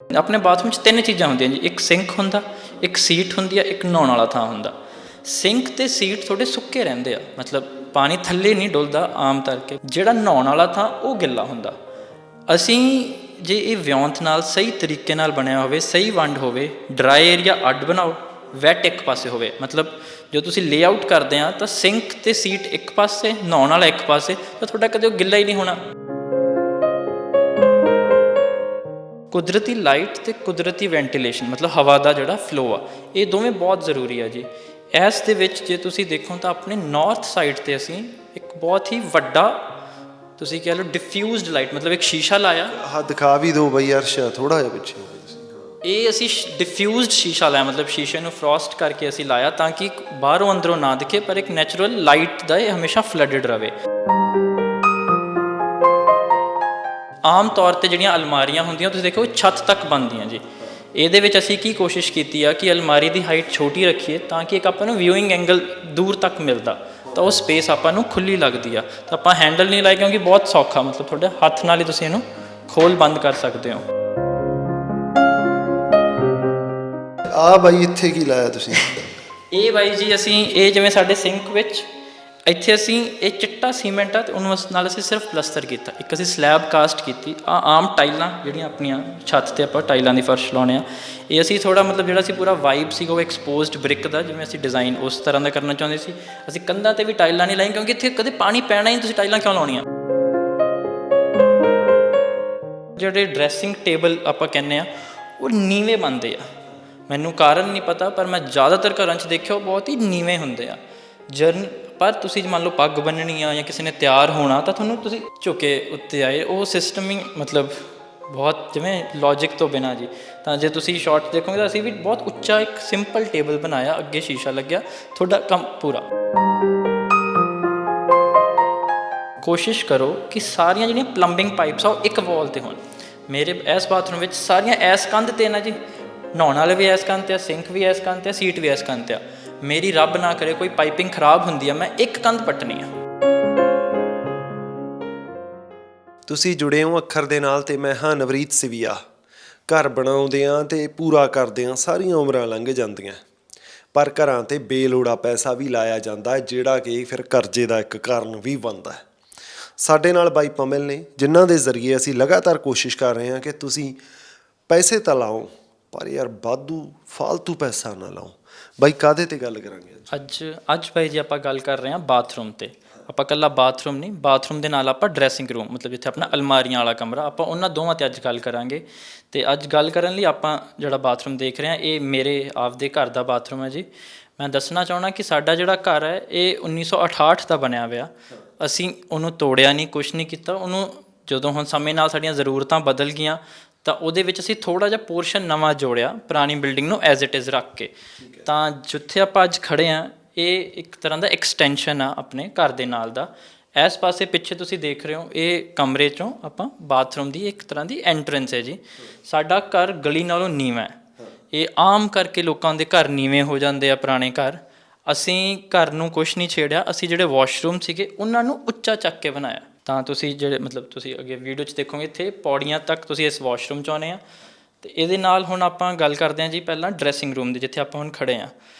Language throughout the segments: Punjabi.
ਆਪਣੇ ਬਾਥਰੂਮ 'ਚ ਤਿੰਨ ਚੀਜ਼ਾਂ ਹੁੰਦੀਆਂ ਜੀ, ਇੱਕ ਸਿੰਕ ਹੁੰਦਾ, ਇੱਕ ਸੀਟ ਹੁੰਦੀ ਆ, ਇੱਕ ਨਹਾਉਣ ਵਾਲਾ ਥਾਂ ਹੁੰਦਾ। ਸਿੰਕ ਅਤੇ ਸੀਟ ਤੁਹਾਡੇ ਸੁੱਕੇ ਰਹਿੰਦੇ ਆ, ਮਤਲਬ ਪਾਣੀ ਥੱਲੇ ਨਹੀਂ ਡੁੱਲਦਾ ਆਮ ਕਰਕੇ। ਜਿਹੜਾ ਨਹਾਉਣ ਵਾਲਾ ਥਾਂ ਉਹ ਗਿੱਲਾ ਹੁੰਦਾ। ਅਸੀਂ ਜੇ ਇਹ ਵਿਉਂਤ ਨਾਲ ਸਹੀ ਤਰੀਕੇ ਨਾਲ ਬਣਿਆ ਹੋਵੇ, ਸਹੀ ਵੰਡ ਹੋਵੇ, ਡਰਾਈ ਏਰੀਆ ਅੱਡ ਬਣਾਓ, ਵੈਟ ਇੱਕ ਪਾਸੇ ਹੋਵੇ, ਮਤਲਬ ਜੋ ਤੁਸੀਂ ਲੇਆਊਟ ਕਰਦੇ ਆ ਤਾਂ ਸਿੰਕ ਅਤੇ ਸੀਟ ਇੱਕ ਪਾਸੇ, ਨਹਾਉਣ ਵਾਲਾ ਇੱਕ ਪਾਸੇ, ਤਾਂ ਤੁਹਾਡਾ ਕਦੇ ਉਹ ਗਿੱਲਾ ਹੀ ਨਹੀਂ ਹੋਣਾ। ਕੁਦਰਤੀ ਲਾਈਟ ਅਤੇ ਕੁਦਰਤੀ ਵੈਂਟੀਲੇਸ਼ਨ, ਮਤਲਬ ਹਵਾ ਦਾ ਜਿਹੜਾ ਫਲੋ ਆ, ਇਹ ਦੋਵੇਂ ਬਹੁਤ ਜ਼ਰੂਰੀ ਆ ਜੀ। ਇਸ ਦੇ ਵਿੱਚ ਜੇ ਤੁਸੀਂ ਦੇਖੋ ਤਾਂ ਆਪਣੇ ਨਾਰਥ ਸਾਈਡ 'ਤੇ ਅਸੀਂ ਇੱਕ ਬਹੁਤ ਹੀ ਵੱਡਾ, ਤੁਸੀਂ ਕਹਿ ਲਓ ਡਿਫਿਊਜ਼ਡ ਲਾਈਟ, ਮਤਲਬ ਇੱਕ ਸ਼ੀਸ਼ਾ ਲਾਇਆ। ਹਾਂ ਦਿਖਾ ਵੀ ਦਿਓ ਬਈ ਅਰਸ਼, ਥੋੜਾ ਜਿਹਾ ਪਿੱਛੇ ਹੋ ਗਏ ਤੁਸੀਂ। ਇਹ ਅਸੀਂ ਡਿਫਿਊਜ਼ਡ ਸ਼ੀਸ਼ਾ ਲਾਇਆ, ਮਤਲਬ ਸ਼ੀਸ਼ੇ ਨੂੰ ਫਰੋਸਟ ਕਰਕੇ ਅਸੀਂ ਲਾਇਆ ਤਾਂ ਕਿ ਬਾਹਰੋਂ ਅੰਦਰੋਂ ਨਾ ਦਿਖੇ, ਪਰ ਇੱਕ ਨੈਚੁਰਲ ਲਾਈਟ ਦਾ ਇਹ ਹਮੇਸ਼ਾ ਫਲੱਡਡ ਰਹੇ। ਆਮ ਤੌਰ 'ਤੇ ਜਿਹੜੀਆਂ ਅਲਮਾਰੀਆਂ ਹੁੰਦੀਆਂ ਤੁਸੀਂ ਦੇਖੋ ਛੱਤ ਤੱਕ ਬਣਦੀਆਂ ਜੀ। ਇਹਦੇ ਵਿੱਚ ਅਸੀਂ ਕੀ ਕੋਸ਼ਿਸ਼ ਕੀਤੀ ਆ ਕਿ ਅਲਮਾਰੀ ਦੀ ਹਾਈਟ ਛੋਟੀ ਰੱਖੀਏ ਤਾਂ ਕਿ ਇੱਕ ਆਪਾਂ ਨੂੰ ਵਿਊਇੰਗ ਐਂਗਲ ਦੂਰ ਤੱਕ ਮਿਲਦਾ, ਤਾਂ ਉਹ ਸਪੇਸ ਆਪਾਂ ਨੂੰ ਖੁੱਲ੍ਹੀ ਲੱਗਦੀ ਆ। ਤਾਂ ਆਪਾਂ ਹੈਂਡਲ ਨਹੀਂ ਲਾਇਆ ਕਿਉਂਕਿ ਬਹੁਤ ਸੌਖਾ, ਮਤਲਬ ਤੁਹਾਡੇ ਹੱਥ ਨਾਲ ਹੀ ਤੁਸੀਂ ਇਹਨੂੰ ਖੋਲ ਬੰਦ ਕਰ ਸਕਦੇ ਹੋ। ਆ ਬਾਈ ਇੱਥੇ ਕੀ ਲਾਇਆ ਤੁਸੀਂ? ਇਹ ਬਾਈ ਜੀ ਅਸੀਂ ਇਹ ਜਿਵੇਂ ਸਾਡੇ ਸਿੰਕ ਵਿੱਚ ਇੱਥੇ ਅਸੀਂ ਇਹ ਚਿੱਟਾ ਸੀਮੈਂਟ ਆ ਅਤੇ ਉਹਨੂੰ ਨਾਲ ਅਸੀਂ ਸਿਰਫ ਪਲਸਤਰ ਕੀਤਾ। ਇੱਕ ਅਸੀਂ ਸਲੈਬ ਕਾਸਟ ਕੀਤੀ। ਆਮ ਟਾਈਲਾਂ ਜਿਹੜੀਆਂ ਆਪਣੀਆਂ ਛੱਤ 'ਤੇ ਆਪਾਂ ਟਾਈਲਾਂ ਦੀ ਫਰਸ਼ ਲਾਉਂਦੇ ਹਾਂ, ਇਹ ਅਸੀਂ ਥੋੜ੍ਹਾ ਮਤਲਬ ਜਿਹੜਾ ਸੀ ਪੂਰਾ ਵਾਈਬ ਸੀਗਾ ਉਹ ਐਕਸਪੋਜ਼ਡ ਬ੍ਰਿਕ ਦਾ, ਜਿਵੇਂ ਅਸੀਂ ਡਿਜ਼ਾਈਨ ਉਸ ਤਰ੍ਹਾਂ ਦਾ ਕਰਨਾ ਚਾਹੁੰਦੇ ਸੀ। ਅਸੀਂ ਕੰਧਾਂ 'ਤੇ ਵੀ ਟਾਈਲਾਂ ਨਹੀਂ ਲਾਈਆਂ ਕਿਉਂਕਿ ਇੱਥੇ ਕਦੇ ਪਾਣੀ ਪੈਣਾ ਹੀ ਨਹੀਂ, ਤੁਸੀਂ ਟਾਈਲਾਂ ਕਿਉਂ ਲਾਉਣੀਆਂ। ਜਿਹੜੇ ਡਰੈਸਿੰਗ ਟੇਬਲ ਆਪਾਂ ਕਹਿੰਦੇ ਆ ਉਹ ਨੀਵੇਂ ਬਣਦੇ ਆ। ਮੈਨੂੰ ਕਾਰਨ ਨਹੀਂ ਪਤਾ, ਪਰ ਮੈਂ ਜ਼ਿਆਦਾਤਰ ਘਰਾਂ 'ਚ ਦੇਖਿਆ ਉਹ ਬਹੁਤ ਹੀ ਨੀਵੇਂ ਹੁੰਦੇ ਆ। ਪਰ ਤੁਸੀਂ ਮੰਨ ਲਓ ਪੱਗ ਬੰਨਣੀ ਆ ਜਾਂ ਕਿਸੇ ਨੇ ਤਿਆਰ ਹੋਣਾ ਤਾਂ ਤੁਹਾਨੂੰ ਤੁਸੀਂ ਝੁਕੇ ਉੱਤੇ ਆਏ, ਉਹ ਸਿਸਟਮ ਹੀ ਮਤਲਬ ਬਹੁਤ ਜਿਵੇਂ ਲੌਜਿਕ ਤੋਂ ਬਿਨਾਂ ਜੀ। ਤਾਂ ਜੇ ਤੁਸੀਂ ਸ਼ਾਰਟ ਦੇਖੋਗੇ ਤਾਂ ਅਸੀਂ ਵੀ ਬਹੁਤ ਉੱਚਾ ਇੱਕ ਸਿੰਪਲ ਟੇਬਲ ਬਣਾਇਆ, ਅੱਗੇ ਸ਼ੀਸ਼ਾ ਲੱਗਿਆ, ਤੁਹਾਡਾ ਕੰਮ ਪੂਰਾ। ਕੋਸ਼ਿਸ਼ ਕਰੋ ਕਿ ਸਾਰੀਆਂ ਜਿਹੜੀਆਂ ਪਲੰਬਿੰਗ ਪਾਈਪਸ ਆ ਉਹ ਇੱਕ ਵਾਲ 'ਤੇ ਹੋਣ। ਮੇਰੇ ਇਸ ਬਾਥਰੂਮ ਵਿੱਚ ਸਾਰੀਆਂ ਇਸ ਕੰਧ 'ਤੇ ਨਾ ਜੀ, ਨਹਾਉਣ ਵਾਲੇ ਵੀ ਇਸ ਕੰਧ 'ਤੇ ਆ, ਸਿੰਕ ਵੀ ਇਸ ਕੰਧ 'ਤੇ ਆ, ਸੀਟ ਵੀ ਇਸ ਕੰਧ 'ਤੇ ਆ। ਮੇਰੀ ਰੱਬ ਨਾ ਕਰੇ ਕੋਈ ਪਾਈਪਿੰਗ ਖਰਾਬ ਹੁੰਦੀ ਆ, ਮੈਂ ਇੱਕ ਕੰਧ ਪੱਟਣੀ ਆ। ਤੁਸੀਂ ਜੁੜੇ ਹੋ ਅੱਖਰ ਦੇ ਨਾਲ ਤੇ ਮੈਂ ਹਾਂ ਨਵਰੀਤ ਸਿਵੀਆ। ਘਰ ਬਣਾਉਂਦੇ ਆ ਤੇ ਪੂਰਾ ਕਰਦੇ ਆ, ਸਾਰੀਆਂ ਉਮਰਾਂ ਲੰਘ ਜਾਂਦੀਆਂ, ਪਰ ਘਰਾਂ 'ਤੇ ਬੇਲੋੜਾ ਪੈਸਾ ਵੀ ਲਾਇਆ ਜਾਂਦਾ ਹੈ, ਜਿਹੜਾ ਕਿ ਫਿਰ ਕਰਜ਼ੇ ਦਾ ਇੱਕ ਕਾਰਨ ਵੀ ਬਣਦਾ ਹੈ। ਸਾਡੇ ਨਾਲ ਬਾਈ ਪਮਲ ਨੇ, ਜਿਨ੍ਹਾਂ ਦੇ ਜ਼ਰੀਏ ਅਸੀਂ ਲਗਾਤਾਰ ਕੋਸ਼ਿਸ਼ ਕਰ ਰਹੇ ਹਾਂ ਕਿ ਤੁਸੀਂ ਪੈਸੇ ਤਾਂ ਲਾਓ ਪਰ ਯਾਰ ਵਾਧੂ ਫਾਲਤੂ ਪੈਸਾ ਨਾ ਲਾਓ। ਬਾਈ ਕਾਹਦੇ 'ਤੇ ਗੱਲ ਕਰਾਂਗੇ ਅੱਜ ਬਾਈ ਜੀ ਆਪਾਂ ਗੱਲ ਕਰ ਰਹੇ ਹਾਂ ਬਾਥਰੂਮ 'ਤੇ। ਆਪਾਂ ਇਕੱਲਾ ਬਾਥਰੂਮ ਨਹੀਂ, ਬਾਥਰੂਮ ਦੇ ਨਾਲ ਆਪਾਂ ਡਰੈਸਿੰਗ ਰੂਮ, ਮਤਲਬ ਜਿੱਥੇ ਆਪਣਾ ਅਲਮਾਰੀਆਂ ਵਾਲਾ ਕਮਰਾ, ਆਪਾਂ ਉਹਨਾਂ ਦੋਵਾਂ 'ਤੇ ਅੱਜ ਗੱਲ ਕਰਾਂਗੇ। ਅਤੇ ਅੱਜ ਗੱਲ ਕਰਨ ਲਈ ਆਪਾਂ ਜਿਹੜਾ ਬਾਥਰੂਮ ਦੇਖ ਰਹੇ ਹਾਂ ਇਹ ਮੇਰੇ ਆਪਦੇ ਘਰ ਦਾ ਬਾਥਰੂਮ ਹੈ ਜੀ। ਮੈਂ ਦੱਸਣਾ ਚਾਹੁੰਦਾ ਕਿ ਸਾਡਾ ਜਿਹੜਾ ਘਰ ਹੈ ਇਹ 1968 ਦਾ ਬਣਿਆ ਹੋਇਆ। ਅਸੀਂ ਉਹਨੂੰ ਤੋੜਿਆ ਨਹੀਂ, ਕੁਛ ਨਹੀਂ ਕੀਤਾ ਉਹਨੂੰ। ਜਦੋਂ ਹੁਣ ਸਮੇਂ ਨਾਲ ਸਾਡੀਆਂ ਜ਼ਰੂਰਤਾਂ ਬਦਲ ਗਈਆਂ ਤਾਂ ਉਹਦੇ ਵਿੱਚ ਅਸੀਂ ਥੋੜ੍ਹਾ ਜਿਹਾ ਪੋਰਸ਼ਨ ਨਵਾਂ ਜੋੜਿਆ, ਪੁਰਾਣੀ ਬਿਲਡਿੰਗ ਨੂੰ ਐਜ਼ ਇਟ ਇਜ਼ ਰੱਖ ਕੇ। ਤਾਂ ਜਿੱਥੇ ਆਪਾਂ ਅੱਜ ਖੜ੍ਹੇ ਹਾਂ ਇਹ ਇੱਕ ਤਰ੍ਹਾਂ ਦਾ ਐਕਸਟੈਂਸ਼ਨ ਆ ਆਪਣੇ ਘਰ ਦੇ ਨਾਲ ਦਾ। ਇਸ ਪਾਸੇ ਪਿੱਛੇ ਤੁਸੀਂ ਦੇਖ ਰਹੇ ਹੋ ਇਹ ਕਮਰੇ 'ਚੋਂ ਆਪਾਂ ਬਾਥਰੂਮ ਦੀ ਇੱਕ ਤਰ੍ਹਾਂ ਦੀ ਐਂਟਰੈਂਸ ਹੈ ਜੀ। ਸਾਡਾ ਘਰ ਗਲੀ ਨਾਲੋਂ ਨੀਵਾਂ ਹੈ। ਇਹ ਆਮ ਕਰਕੇ ਲੋਕਾਂ ਦੇ ਘਰ ਨੀਵੇਂ ਹੋ ਜਾਂਦੇ ਆ, ਪੁਰਾਣੇ ਘਰ। ਅਸੀਂ ਘਰ ਨੂੰ ਕੁਛ ਨਹੀਂ ਛੇੜਿਆ, ਅਸੀਂ ਜਿਹੜੇ ਵਾਸ਼ਰੂਮ ਸੀਗੇ ਉਹਨਾਂ ਨੂੰ ਉੱਚਾ ਚੱਕ ਕੇ ਬਣਾਇਆ। ਤਾਂ ਤੁਸੀਂ ਜਿਹੜੇ ਮਤਲਬ ਤੁਸੀਂ ਅੱਗੇ ਵੀਡੀਓ 'ਚ ਦੇਖੋਗੇ ਇੱਥੇ ਪੌੜੀਆਂ ਤੱਕ ਤੁਸੀਂ ਇਸ ਵਾਸ਼ਰੂਮ 'ਚ ਆਉਂਦੇ ਆ। ਅਤੇ ਇਹਦੇ ਨਾਲ ਹੁਣ ਆਪਾਂ ਗੱਲ ਕਰਦੇ ਹਾਂ ਜੀ ਪਹਿਲਾਂ ਡਰੈਸਿੰਗ ਰੂਮ ਦੀ, ਜਿੱਥੇ ਆਪਾਂ ਹੁਣ ਖੜ੍ਹੇ ਹਾਂ।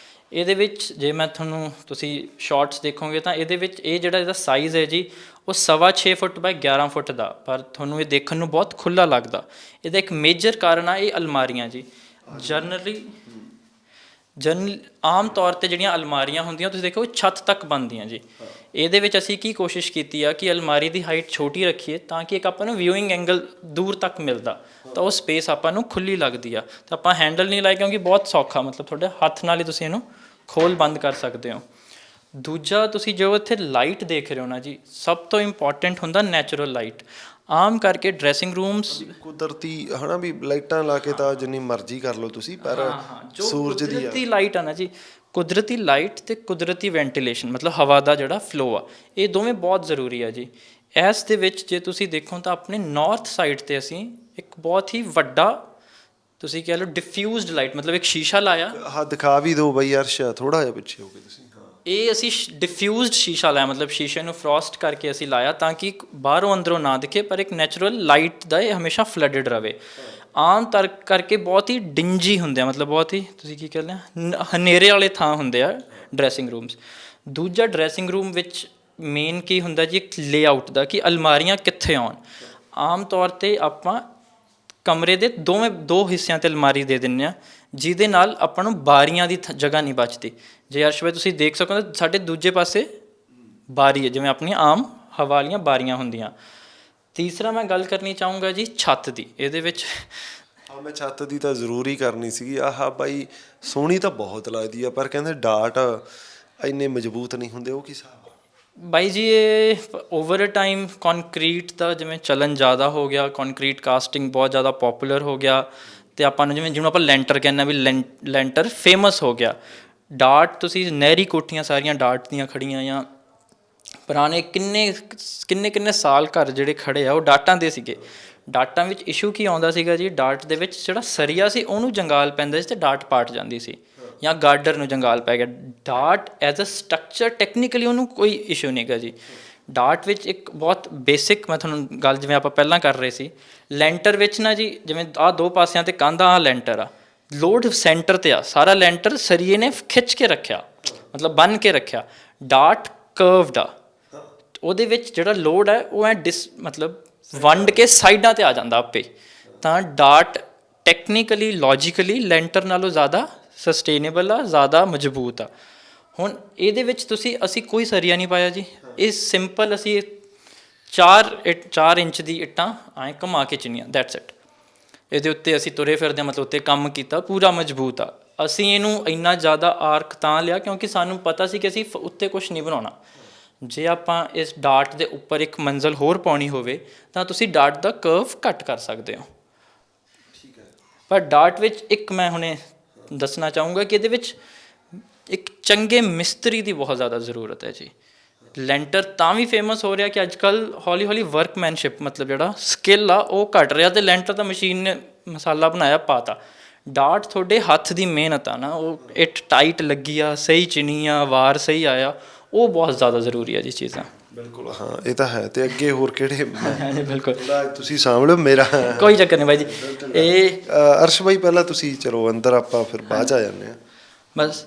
ਇਹਦੇ ਵਿੱਚ ਜੇ ਮੈਂ ਤੁਹਾਨੂੰ ਤੁਸੀਂ ਸ਼ਾਰਟਸ ਦੇਖੋਗੇ ਤਾਂ ਇਹਦੇ ਵਿੱਚ ਇਹ ਜਿਹੜਾ ਇਹਦਾ ਸਾਈਜ਼ ਹੈ ਜੀ ਉਹ 6.25 ਫੁੱਟ ਬਾਈ 11 ਫੁੱਟ ਦਾ, ਪਰ ਤੁਹਾਨੂੰ ਇਹ ਦੇਖਣ ਨੂੰ ਬਹੁਤ ਖੁੱਲ੍ਹਾ ਲੱਗਦਾ। ਇਹਦਾ ਇੱਕ ਮੇਜਰ ਕਾਰਨ ਆ ਇਹ ਅਲਮਾਰੀਆਂ ਜੀ। ਜਨਰਲੀ ਆਮ ਤੌਰ 'ਤੇ ਜਿਹੜੀਆਂ ਅਲਮਾਰੀਆਂ ਹੁੰਦੀਆਂ ਤੁਸੀਂ ਦੇਖੋ ਛੱਤ ਤੱਕ ਬਣਦੀਆਂ ਜੀ। ਇਹਦੇ ਵਿੱਚ ਅਸੀਂ ਕੀ ਕੋਸ਼ਿਸ਼ ਕੀਤੀ ਆ ਕਿ ਅਲਮਾਰੀ ਦੀ ਹਾਈਟ ਛੋਟੀ ਰੱਖੀਏ ਤਾਂ ਕਿ ਇੱਕ ਆਪਾਂ ਨੂੰ ਵਿਊਇੰਗ ਐਂਗਲ ਦੂਰ ਤੱਕ ਮਿਲਦਾ, ਤਾਂ ਉਹ ਸਪੇਸ ਆਪਾਂ ਨੂੰ ਖੁੱਲ੍ਹੀ ਲੱਗਦੀ ਆ। ਤਾਂ ਆਪਾਂ ਹੈਂਡਲ ਨਹੀਂ ਲਾਇਆ ਕਿਉਂਕਿ ਬਹੁਤ ਸੌਖਾ, ਮਤਲਬ ਤੁਹਾਡੇ ਹੱਥ ਨਾਲ ਹੀ ਤੁਸੀਂ ਇਹਨੂੰ ਖੋਲ ਬੰਦ ਕਰ ਸਕਦੇ ਹੋ। ਦੂਜਾ ਤੁਸੀਂ ਜੋ ਇੱਥੇ ਲਾਈਟ ਦੇਖ ਰਹੇ ਹੋ ਨਾ ਜੀ, ਸਭ ਤੋਂ ਇੰਪੋਰਟੈਂਟ ਹੁੰਦਾ ਨੈਚੁਰਲ ਲਾਈਟ। ਆਮ ਕਰਕੇ ਡਰੈਸਿੰਗ ਰੂਮਸ ਕੁਦਰਤੀ ਹੈ ਨਾ, ਵੀ ਲਾਈਟਾਂ ਲਾ ਕੇ ਤਾਂ ਜਿੰਨੀ ਮਰਜ਼ੀ ਕਰ ਲਓ ਤੁਸੀਂ, ਪਰ ਸੂਰਜ ਦੀ ਕੁਦਰਤੀ ਲਾਈਟ ਆ ਨਾ ਜੀ, ਕੁਦਰਤੀ ਲਾਈਟ ਅਤੇ ਕੁਦਰਤੀ ਵੈਂਟੀਲੇਸ਼ਨ, ਮਤਲਬ ਹਵਾ ਦਾ ਜਿਹੜਾ ਫਲੋ ਆ, ਇਹ ਦੋਵੇਂ ਬਹੁਤ ਜ਼ਰੂਰੀ ਆ ਜੀ। ਇਸ ਦੇ ਵਿੱਚ ਜੇ ਤੁਸੀਂ ਦੇਖੋ ਤਾਂ ਆਪਣੇ ਨਾਰਥ ਸਾਈਡ 'ਤੇ ਅਸੀਂ ਇੱਕ ਬਹੁਤ ਹੀ ਵੱਡਾ, ਤੁਸੀਂ ਕਹਿ ਲਓ ਡਿਫਿਊਜ਼ਡ ਲਾਈਟ, ਮਤਲਬ ਇੱਕ ਸ਼ੀਸ਼ਾ ਲਾਇਆ। ਹਾਂ ਦਿਖਾ ਵੀ ਦਿਓ ਬਈ ਅਰਸ਼, ਥੋੜ੍ਹਾ ਜਿਹਾ ਪਿੱਛੇ ਹੋ ਗਏ ਤੁਸੀਂ। ਇਹ ਅਸੀਂ ਡਿਫਿਊਜ਼ਡ ਸ਼ੀਸ਼ਾ ਲਾਇਆ, ਮਤਲਬ ਸ਼ੀਸ਼ੇ ਨੂੰ ਫਰੋਸਟ ਕਰਕੇ ਅਸੀਂ ਲਾਇਆ ਤਾਂ ਕਿ ਬਾਹਰੋਂ ਅੰਦਰੋਂ ਨਾ ਦਿਖੇ, ਪਰ ਇੱਕ ਨੈਚੁਰਲ ਲਾਈਟ ਦਾ ਇਹ ਹਮੇਸ਼ਾ ਫਲੱਡਡ ਰਹੇ। ਆਮ ਤਰ ਕਰਕੇ ਬਹੁਤ ਹੀ ਡਿੰਜੀ ਹੁੰਦੇ ਆ, ਮਤਲਬ ਬਹੁਤ ਹੀ ਤੁਸੀਂ ਕੀ ਕਹਿੰਦੇ ਆ ਹਨੇਰੇ ਵਾਲੇ ਥਾਂ ਹੁੰਦੇ ਆ ਡਰੈਸਿੰਗ ਰੂਮਸ। ਦੂਜਾ ਡਰੈਸਿੰਗ ਰੂਮ ਵਿੱਚ ਮੇਨ ਕੀ ਹੁੰਦਾ ਜੀ, ਇੱਕ ਲੇਆਊਟ ਦਾ, ਕਿ ਅਲਮਾਰੀਆਂ ਕਿੱਥੇ ਆਉਣ। ਆਮ ਤੌਰ 'ਤੇ ਆਪਾਂ ਕਮਰੇ ਦੇ ਦੋ ਹਿੱਸਿਆਂ 'ਤੇ ਅਲਮਾਰੀ ਦੇ ਦਿੰਦੇ ਹਾਂ, ਜਿਹਦੇ ਨਾਲ ਆਪਾਂ ਨੂੰ ਬਾਰੀਆਂ ਦੀ ਜਗ੍ਹਾ ਨਹੀਂ ਬਚਦੀ। ਜੇ ਅਰਸ਼ ਭਾਈ ਤੁਸੀਂ ਦੇਖ ਸਕੋ ਤਾਂ ਸਾਡੇ ਦੂਜੇ ਪਾਸੇ ਬਾਰੀ ਹੈ, ਜਿਵੇਂ ਆਪਣੀਆਂ ਆਮ ਹਵਾ ਵਾਲੀਆਂ ਬਾਰੀਆਂ ਹੁੰਦੀਆਂ। ਤੀਸਰਾ ਮੈਂ ਗੱਲ ਕਰਨੀ ਚਾਹੂੰਗਾ ਜੀ ਛੱਤ ਦੀ। ਇਹਦੇ ਵਿੱਚ ਹਾਂ, ਮੈਂ ਛੱਤ ਦੀ ਤਾਂ ਜ਼ਰੂਰ ਹੀ ਕਰਨੀ ਸੀਗੀ। ਆਹ ਬਾਈ ਸੋਹਣੀ ਤਾਂ ਬਹੁਤ ਲੱਗਦੀ ਆ, ਪਰ ਕਹਿੰਦੇ ਡਾਟ ਇੰਨੇ ਮਜ਼ਬੂਤ ਨਹੀਂ ਹੁੰਦੇ, ਉਹ ਕੀ ਹਿਸਾਬ? ਬਾਈ ਜੀ ਇਹ ਓਵਰ ਟਾਈਮ ਕੰਕਰੀਟ ਦਾ ਜਿਵੇਂ ਚਲਨ ਜ਼ਿਆਦਾ ਹੋ ਗਿਆ, ਕੰਕਰੀਟ ਕਾਸਟਿੰਗ ਬਹੁਤ ਜ਼ਿਆਦਾ ਪੋਪੂਲਰ ਹੋ ਗਿਆ, ਅਤੇ ਆਪਾਂ ਨੂੰ ਜਿਹਨੂੰ ਆਪਾਂ ਲੈਂਟਰ ਕਹਿੰਦੇ ਵੀ ਲੈਂਟਰ ਫੇਮਸ ਹੋ ਗਿਆ। ਡਾਟ ਤੁਸੀਂ ਨਹਿਰੀ ਕੋਠੀਆਂ ਸਾਰੀਆਂ ਡਾਟ ਦੀਆਂ ਖੜੀਆਂ, ਜਾਂ ਪੁਰਾਣੇ ਕਿੰਨੇ ਸਾਲ ਘਰ ਜਿਹੜੇ ਖੜ੍ਹੇ ਆ ਉਹ ਡਾਟਾਂ ਦੇ ਸੀਗੇ। ਡਾਟਾਂ ਵਿੱਚ ਇਸ਼ੂ ਕੀ ਆਉਂਦਾ ਸੀਗਾ ਜੀ, ਡਾਟ ਦੇ ਵਿੱਚ ਜਿਹੜਾ ਸਰੀਆ ਸੀ ਉਹਨੂੰ ਜੰਗਾਲ ਪੈਂਦਾ ਸੀ ਅਤੇ ਡਾਟ ਪਾਟ ਜਾਂਦੀ ਸੀ, ਜਾਂ ਗਾਰਡਰ ਨੂੰ ਜੰਗਾਲ ਪੈ ਗਿਆ। That as a structure technically ਉਹਨੂੰ ਕੋਈ ਇਸ਼ੂ ਨਹੀਂ ਗਾ ਜੀ। ਡਾਟ ਵਿੱਚ ਇੱਕ ਬਹੁਤ ਬੇਸਿਕ, ਮੈਂ ਤੁਹਾਨੂੰ ਗੱਲ ਜਿਵੇਂ ਆਪਾਂ ਪਹਿਲਾਂ ਕਰ ਰਹੇ ਸੀ, ਲੈਂਟਰ ਵਿੱਚ ਨਾ ਜੀ, ਜਿਵੇਂ ਆਹ ਦੋ ਪਾਸਿਆਂ 'ਤੇ ਕੰਧ, ਆਹ ਲੈਂਟਰ ਆ, ਲੋਡ ਸੈਂਟਰ 'ਤੇ ਆ, ਸਾਰਾ ਲੈਂਟਰ ਸਰੀਏ ਨੇ ਖਿੱਚ ਕੇ ਰੱਖਿਆ, ਮਤਲਬ ਬੰਨ੍ਹ ਕੇ ਰੱਖਿਆ। ਡਾਟ ਕਰਵਡ ਆ, ਉਹਦੇ ਵਿੱਚ ਜਿਹੜਾ ਲੋਡ ਹੈ ਉਹ ਮਤਲਬ ਵੰਡ ਕੇ ਸਾਈਡਾਂ 'ਤੇ ਆ ਜਾਂਦਾ ਆਪੇ। ਤਾਂ ਡਾਟ ਟੈਕਨੀਕਲੀ ਲੌਜੀਕਲੀ ਲੈਂਟਰ ਨਾਲੋਂ ਜ਼ਿਆਦਾ ਸਸਟੇਨੇਬਲ ਆ, ਜ਼ਿਆਦਾ ਮਜ਼ਬੂਤ ਆ। ਹੁਣ ਇਹਦੇ ਵਿੱਚ ਅਸੀਂ ਕੋਈ ਸਰੀਆ ਨਹੀਂ ਪਾਇਆ ਜੀ, ਇਹ ਸਿੰਪਲ ਅਸੀਂ 4 ਇੰਚ ਦੀ ਇੱਟਾਂ ਐਂ ਘੁਮਾ ਕੇ ਚਿਣੀਆਂ, ਦੈਟਸ ਇਟ। ਇਹਦੇ ਉੱਤੇ ਅਸੀਂ ਤੁਰੇ ਫਿਰਦੇ ਹਾਂ, ਮਤਲਬ ਉੱਤੇ ਕੰਮ ਕੀਤਾ, ਪੂਰਾ ਮਜ਼ਬੂਤ ਆ। ਅਸੀਂ ਇਹਨੂੰ ਇੰਨਾ ਜ਼ਿਆਦਾ ਆਰਕ ਤਾਂ ਲਿਆ ਕਿਉਂਕਿ ਸਾਨੂੰ ਪਤਾ ਸੀ ਕਿ ਅਸੀਂ ਉੱਤੇ ਕੁਛ ਨਹੀਂ ਬਣਾਉਣਾ। ਜੇ ਆਪਾਂ ਇਸ ਡਾਟ ਦੇ ਉੱਪਰ ਇੱਕ ਮੰਜ਼ਲ ਹੋਰ ਪਾਉਣੀ ਹੋਵੇ ਤਾਂ ਤੁਸੀਂ ਡਾਟ ਦਾ ਕਰਵ ਘੱਟ ਕਰ ਸਕਦੇ ਹੋ। ਪਰ ਡਾਟ ਵਿੱਚ ਇੱਕ ਮੈਂ ਹੁਣੇ ਦੱਸਣਾ ਚਾਹੂੰਗਾ ਕਿ ਇਹਦੇ ਵਿੱਚ ਇੱਕ ਚੰਗੇ ਮਿਸਤਰੀ ਦੀ ਬਹੁਤ ਜ਼ਿਆਦਾ ਜ਼ਰੂਰਤ ਹੈ ਜੀ। ਲੈਂਟਰ ਤਾਂ ਵੀ ਫੇਮਸ ਹੋ ਰਿਹਾ ਕਿ ਅੱਜ ਕੱਲ੍ਹ ਹੌਲੀ ਹੌਲੀ ਵਰਕਮੈਨਸ਼ਿਪ, ਮਤਲਬ ਜਿਹੜਾ ਸਕਿੱਲ ਆ ਉਹ ਘੱਟ ਰਿਹਾ, ਅਤੇ ਲੈਂਟਰ ਤਾਂ ਮਸ਼ੀਨ ਨੇ ਮਸਾਲਾ ਬਣਾਇਆ ਪਾਤਾ। ਡਾਟ ਤੁਹਾਡੇ ਹੱਥ ਦੀ ਮਿਹਨਤ ਆ ਨਾ, ਉਹ ਇੱਟ ਟਾਈਟ ਲੱਗੀ ਆ, ਸਹੀ ਚਿਣੀ ਆ, ਵਾਰ ਸਹੀ ਆਇਆ, ਉਹ ਬਹੁਤ ਜ਼ਿਆਦਾ ਜ਼ਰੂਰੀ ਹੈ ਜੀ ਚੀਜ਼ਾਂ। ਬਿਲਕੁਲ, ਹਾਂ ਇਹ ਤਾਂ ਹੈ। ਅਤੇ ਅੱਗੇ ਹੋਰ ਕਿਹੜੇ? ਹਾਂਜੀ ਬਿਲਕੁਲ, ਤੁਸੀਂ ਸਾਂਭ ਲਿਓ ਮੇਰਾ, ਕੋਈ ਚੱਕਰ ਨਹੀਂ ਬਾਈ ਜੀ। ਇਹ ਅਰਸ਼ ਬਾਈ ਪਹਿਲਾਂ ਤੁਸੀਂ ਚਲੋ ਅੰਦਰ, ਆਪਾਂ ਫਿਰ ਬਾਅਦ 'ਚ ਆ ਜਾਂਦੇ ਹਾਂ। ਬਸ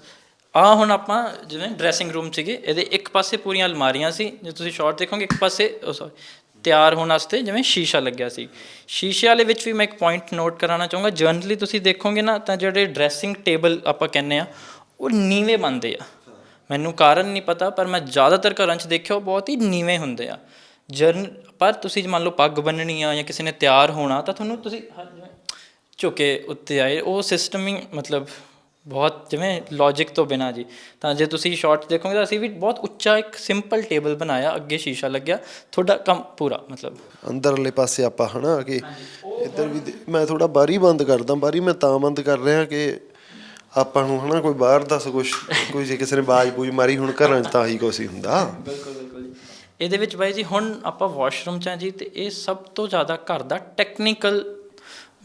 ਹੁਣ ਆਪਾਂ ਜਿਵੇਂ ਡਰੈਸਿੰਗ ਰੂਮ ਸੀਗੇ, ਇਹਦੇ ਇੱਕ ਪਾਸੇ ਪੂਰੀਆਂ ਅਲਮਾਰੀਆਂ ਸੀ, ਜੇ ਤੁਸੀਂ ਸ਼ਾਰਟ ਦੇਖੋਗੇ ਇੱਕ ਪਾਸੇ ਤਿਆਰ ਹੋਣ ਵਾਸਤੇ ਜਿਵੇਂ ਸ਼ੀਸ਼ਾ ਲੱਗਿਆ ਸੀ। ਸ਼ੀਸ਼ੇ ਵਾਲੇ ਵਿੱਚ ਵੀ ਮੈਂ ਇੱਕ ਪੁਆਇੰਟ ਨੋਟ ਕਰਾਉਣਾ ਚਾਹੂੰਗਾ, ਜਨਰਲੀ ਤੁਸੀਂ ਦੇਖੋਗੇ ਨਾ ਤਾਂ ਜਿਹੜੇ ਡਰੈਸਿੰਗ ਟੇਬਲ ਆਪਾਂ ਕਹਿੰਦੇ ਆ ਉਹ ਨੀਵੇਂ ਬਣਦੇ ਆ। ਮੈਨੂੰ ਕਾਰਨ ਨਹੀਂ ਪਤਾ, ਪਰ ਮੈਂ ਜ਼ਿਆਦਾਤਰ ਘਰਾਂ 'ਚ ਦੇਖਿਆ ਉਹ ਬਹੁਤ ਹੀ ਨੀਵੇਂ ਹੁੰਦੇ ਆ। ਪਰ ਤੁਸੀਂ ਮੰਨ ਲਓ ਪੱਗ ਬੰਨਣੀ ਆ ਜਾਂ ਕਿਸੇ ਨੇ ਤਿਆਰ ਹੋਣਾ, ਤਾਂ ਤੁਹਾਨੂੰ ਤੁਸੀਂ ਝੁਕੇ ਉੱਤੇ ਆਏ, ਉਹ ਸਿਸਟਮ ਹੀ ਮਤਲਬ ਬਹੁਤ ਜਿਵੇਂ ਲੌਜਿਕ ਤੋਂ ਬਿਨਾਂ ਜੀ। ਤਾਂ ਜੇ ਤੁਸੀਂ ਸ਼ਾਰਟ ਦੇਖੋਗੇ ਤਾਂ ਅਸੀਂ ਵੀ ਬਹੁਤ ਉੱਚਾ ਇੱਕ ਸਿੰਪਲ ਟੇਬਲ ਬਣਾਇਆ, ਅੱਗੇ ਸ਼ੀਸ਼ਾ ਲੱਗਿਆ, ਤੁਹਾਡਾ ਕੰਮ ਪੂਰਾ ਮਤਲਬ। ਅੰਦਰਲੇ ਪਾਸੇ ਆਪਾਂ ਹੈ ਨਾ ਕਿ ਇੱਧਰ ਵੀ ਮੈਂ ਥੋੜ੍ਹਾ ਬਾਰੀ ਬੰਦ ਕਰਦਾ। ਬਾਰੀ ਮੈਂ ਤਾਂ ਬੰਦ ਕਰ ਰਿਹਾ ਕਿ ਆਪਾਂ ਨੂੰ ਹੈ ਨਾ ਕੋਈ ਬਾਹਰ ਦੱਸ ਕੁਛ, ਕੋਈ ਜੇ ਕਿਸੇ ਨੇ ਬਾਜ ਬੂਜ ਮਾਰੀ, ਹੁਣ ਘਰਾਂ 'ਚ ਤਾਂ ਆਹੀ ਕੁਛ ਹੀ ਹੁੰਦਾ। ਬਿਲਕੁਲ ਬਿਲਕੁਲ ਜੀ। ਇਹਦੇ ਵਿੱਚ ਬਾਈ ਜੀ ਹੁਣ ਆਪਾਂ ਵਾਸ਼ਰੂਮ 'ਚ ਹਾਂ ਜੀ, ਅਤੇ ਇਹ ਸਭ ਤੋਂ ਜ਼ਿਆਦਾ ਘਰ ਦਾ ਟੈਕਨੀਕਲ